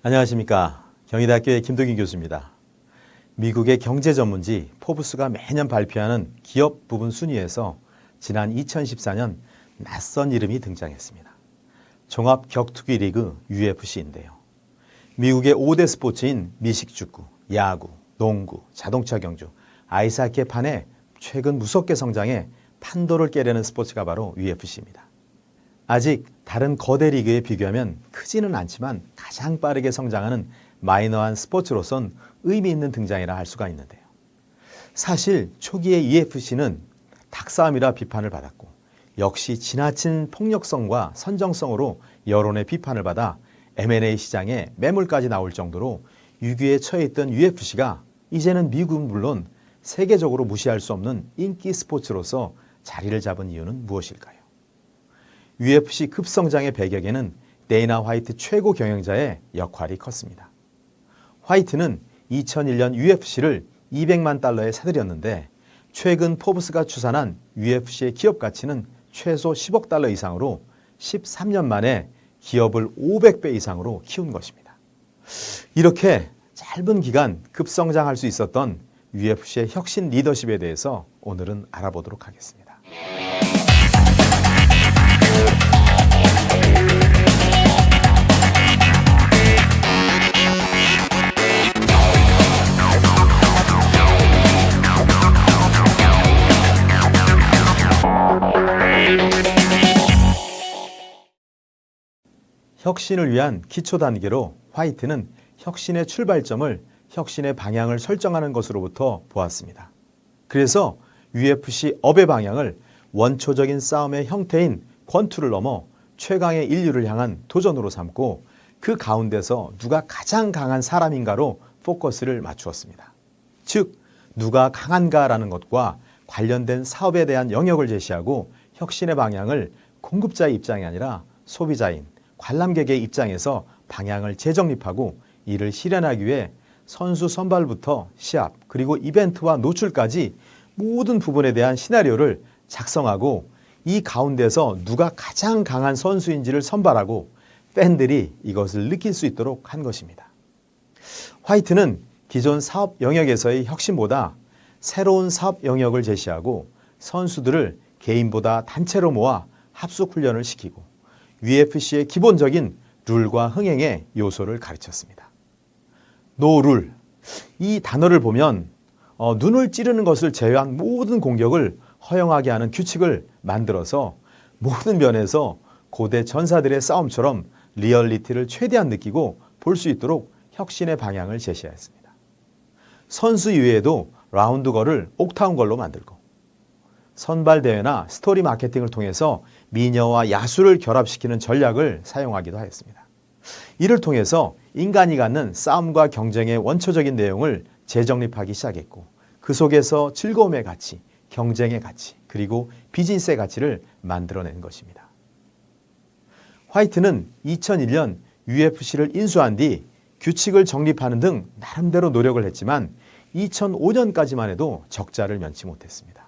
안녕하십니까. 경희대학교의 김도균 교수입니다. 미국의 경제 전문지 포브스가 매년 발표하는 기업 부분 순위에서 지난 2014년 낯선 이름이 등장했습니다. 종합 격투기 리그 UFC인데요. 미국의 5대 스포츠인 미식축구, 야구, 농구, 자동차 경주, 아이스하키에 반해 최근 무섭게 성장해 판도를 깨려는 스포츠가 바로 UFC입니다. 아직 다른 거대 리그에 비교하면 크지는 않지만 가장 빠르게 성장하는 마이너한 스포츠로선 의미 있는 등장이라 할 수가 있는데요. 사실 초기의 UFC는 닭싸움이라 비판을 받았고 역시 지나친 폭력성과 선정성으로 여론의 비판을 받아 M&A 시장에 매물까지 나올 정도로 위기에 처해 있던 UFC가 이제는 미국은 물론 세계적으로 무시할 수 없는 인기 스포츠로서 자리를 잡은 이유는 무엇일까요? UFC 급성장의 배경에는 데이나 화이트 최고 경영자의 역할이 컸습니다. 화이트는 2001년 UFC를 200만 달러에 사들였는데 최근 포브스가 추산한 UFC의 기업 가치는 최소 10억 달러 이상으로 13년 만에 기업을 500배 이상으로 키운 것입니다. 이렇게 짧은 기간 급성장할 수 있었던 UFC의 혁신 리더십에 대해서 오늘은 알아보도록 하겠습니다. 혁신을 위한 기초 단계로 화이트는 혁신의 출발점을 혁신의 방향을 설정하는 것으로부터 보았습니다. 그래서 UFC 업의 방향을 원초적인 싸움의 형태인 권투를 넘어 최강의 인류를 향한 도전으로 삼고 그 가운데서 누가 가장 강한 사람인가로 포커스를 맞추었습니다. 즉 누가 강한가라는 것과 관련된 사업에 대한 영역을 제시하고 혁신의 방향을 공급자의 입장이 아니라 소비자인 관람객의 입장에서 방향을 재정립하고 이를 실현하기 위해 선수 선발부터 시합 그리고 이벤트와 노출까지 모든 부분에 대한 시나리오를 작성하고 이 가운데서 누가 가장 강한 선수인지를 선발하고 팬들이 이것을 느낄 수 있도록 한 것입니다. 화이트는 기존 사업 영역에서의 혁신보다 새로운 사업 영역을 제시하고 선수들을 개인보다 단체로 모아 합숙 훈련을 시키고 UFC의 기본적인 룰과 흥행의 요소를 가르쳤습니다. 노룰, 이 단어를 보면 눈을 찌르는 것을 제외한 모든 공격을 허용하게 하는 규칙을 만들어서 모든 면에서 고대 전사들의 싸움처럼 리얼리티를 최대한 느끼고 볼 수 있도록 혁신의 방향을 제시하였습니다. 선수 이외에도 라운드걸을 옥타운걸로 만들고 선발대회나 스토리 마케팅을 통해서 미녀와 야수를 결합시키는 전략을 사용하기도 하였습니다. 이를 통해서 인간이 갖는 싸움과 경쟁의 원초적인 내용을 재정립하기 시작했고 그 속에서 즐거움의 가치, 경쟁의 가치, 그리고 비즈니스의 가치를 만들어낸 것입니다. 화이트는 2001년 UFC를 인수한 뒤 규칙을 정립하는 등 나름대로 노력을 했지만 2005년까지만 해도 적자를 면치 못했습니다.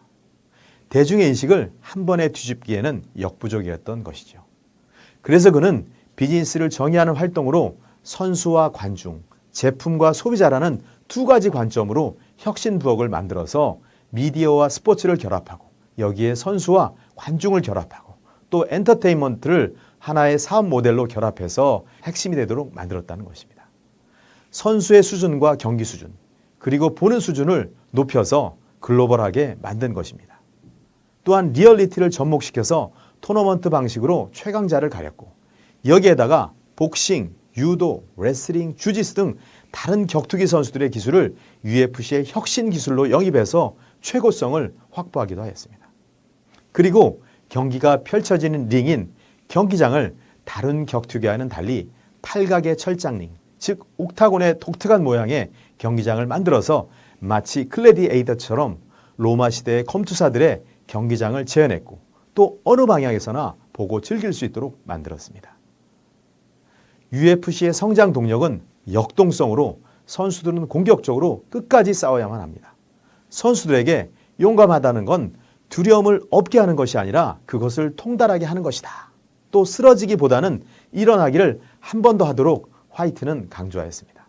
대중의 인식을 한 번에 뒤집기에는 역부족이었던 것이죠. 그래서 그는 비즈니스를 정의하는 활동으로 선수와 관중, 제품과 소비자라는 두 가지 관점으로 혁신 부엌을 만들어서 미디어와 스포츠를 결합하고 여기에 선수와 관중을 결합하고 또 엔터테인먼트를 하나의 사업 모델로 결합해서 핵심이 되도록 만들었다는 것입니다. 선수의 수준과 경기 수준, 그리고 보는 수준을 높여서 글로벌하게 만든 것입니다. 또한 리얼리티를 접목시켜서 토너먼트 방식으로 최강자를 가렸고 여기에다가 복싱, 유도, 레슬링, 주짓수 등 다른 격투기 선수들의 기술을 UFC의 혁신 기술로 영입해서 최고성을 확보하기도 하였습니다. 그리고 경기가 펼쳐지는 링인 경기장을 다른 격투기와는 달리 팔각의 철장링, 즉 옥타곤의 독특한 모양의 경기장을 만들어서 마치 글래디에이터처럼 로마 시대의 검투사들의 경기장을 재현했고 또 어느 방향에서나 보고 즐길 수 있도록 만들었습니다. UFC의 성장 동력은 역동성으로 선수들은 공격적으로 끝까지 싸워야만 합니다. 선수들에게 용감하다는 건 두려움을 없게 하는 것이 아니라 그것을 통달하게 하는 것이다. 또 쓰러지기보다는 일어나기를 한 번 더 하도록 화이트는 강조하였습니다.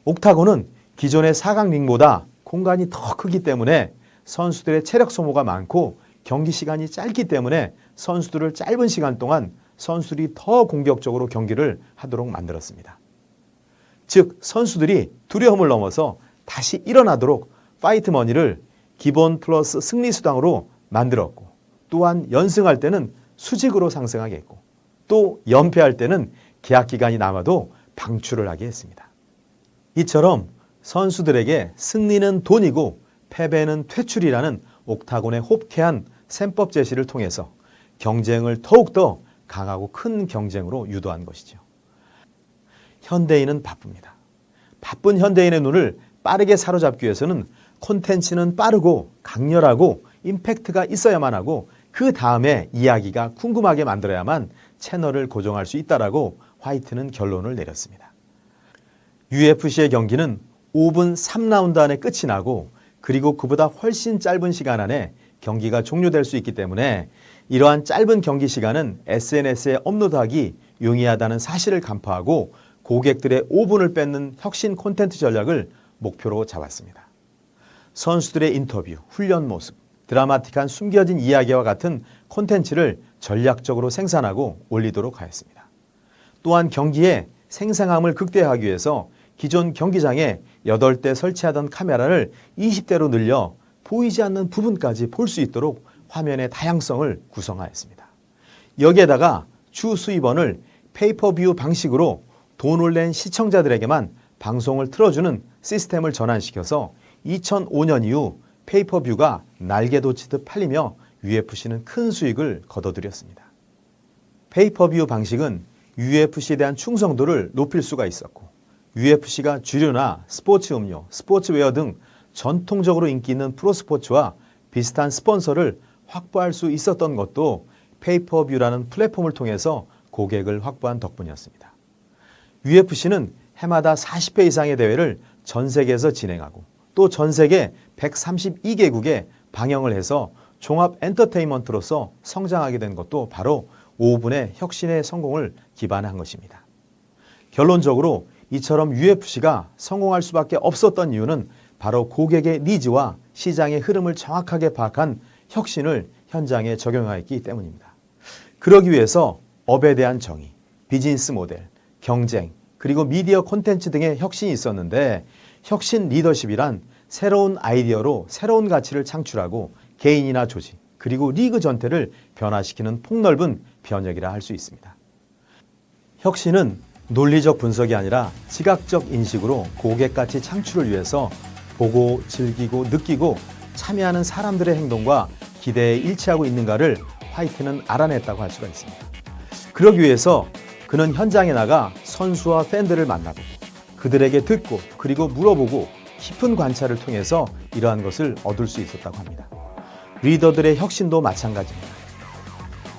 옥타곤은 기존의 사각링보다 공간이 더 크기 때문에 선수들의 체력 소모가 많고 경기 시간이 짧기 때문에 선수들을 짧은 시간 동안 선수들이 더 공격적으로 경기를 하도록 만들었습니다. 즉 선수들이 두려움을 넘어서 다시 일어나도록 파이트 머니를 기본 플러스 승리 수당으로 만들었고, 또한 연승할 때는 수직으로 상승하게 했고, 또 연패할 때는 계약 기간이 남아도 방출을 하게 했습니다. 이처럼 선수들에게 승리는 돈이고 패배는 퇴출이라는 옥타곤의 호쾌한 셈법 제시를 통해서 경쟁을 더욱더 강하고 큰 경쟁으로 유도한 것이죠. 현대인은 바쁩니다. 바쁜 현대인의 눈을 빠르게 사로잡기 위해서는 콘텐츠는 빠르고 강렬하고 임팩트가 있어야만 하고 그 다음에 이야기가 궁금하게 만들어야만 채널을 고정할 수 있다라고 화이트는 결론을 내렸습니다. UFC의 경기는 5분 3라운드 안에 끝이 나고, 그리고 그보다 훨씬 짧은 시간 안에 경기가 종료될 수 있기 때문에 이러한 짧은 경기 시간은 SNS에 업로드하기 용이하다는 사실을 간파하고 고객들의 5분을 뺏는 혁신 콘텐츠 전략을 목표로 잡았습니다. 선수들의 인터뷰, 훈련 모습, 드라마틱한 숨겨진 이야기와 같은 콘텐츠를 전략적으로 생산하고 올리도록 하였습니다. 또한 경기의 생생함을 극대화하기 위해서 기존 경기장에 8대 설치하던 카메라를 20대로 늘려 보이지 않는 부분까지 볼 수 있도록 화면의 다양성을 구성하였습니다. 여기에다가 주 수입원을 페이퍼뷰 방식으로 돈을 낸 시청자들에게만 방송을 틀어주는 시스템을 전환시켜서 2005년 이후 페이퍼뷰가 날개 돋치듯 팔리며 UFC는 큰 수익을 거둬들였습니다. 페이퍼뷰 방식은 UFC에 대한 충성도를 높일 수가 있었고, UFC가 주류나 스포츠 음료, 스포츠웨어 등 전통적으로 인기 있는 프로스포츠와 비슷한 스폰서를 확보할 수 있었던 것도 페이퍼뷰라는 플랫폼을 통해서 고객을 확보한 덕분이었습니다. UFC는 해마다 40회 이상의 대회를 전 세계에서 진행하고, 또 전 세계 132개국에 방영을 해서 종합 엔터테인먼트로서 성장하게 된 것도 바로 5분의 혁신의 성공을 기반한 것입니다. 결론적으로 이처럼 UFC가 성공할 수밖에 없었던 이유는 바로 고객의 니즈와 시장의 흐름을 정확하게 파악한 혁신을 현장에 적용하였기 때문입니다. 그러기 위해서 업에 대한 정의, 비즈니스 모델, 경쟁, 그리고 미디어 콘텐츠 등의 혁신이 있었는데, 혁신 리더십이란 새로운 아이디어로 새로운 가치를 창출하고 개인이나 조직, 그리고 리그 전체를 변화시키는 폭넓은 변혁이라 할 수 있습니다. 혁신은 논리적 분석이 아니라 지각적 인식으로 고객 가치 창출을 위해서 보고 즐기고 느끼고 참여하는 사람들의 행동과 기대에 일치하고 있는가를 화이트는 알아냈다고 할 수가 있습니다. 그러기 위해서 그는 현장에 나가 선수와 팬들을 만나고 그들에게 듣고 그리고 물어보고 깊은 관찰을 통해서 이러한 것을 얻을 수 있었다고 합니다. 리더들의 혁신도 마찬가지입니다.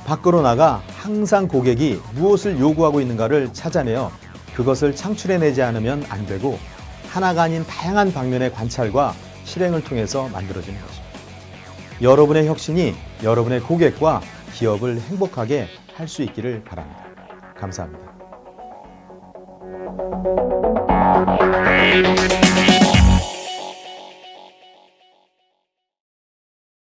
밖으로 나가 항상 고객이 무엇을 요구하고 있는가를 찾아내어 그것을 창출해내지 않으면 안 되고, 하나가 아닌 다양한 방면의 관찰과 실행을 통해서 만들어지는 것입니다. 여러분의 혁신이 여러분의 고객과 기업을 행복하게 할 수 있기를 바랍니다. 감사합니다.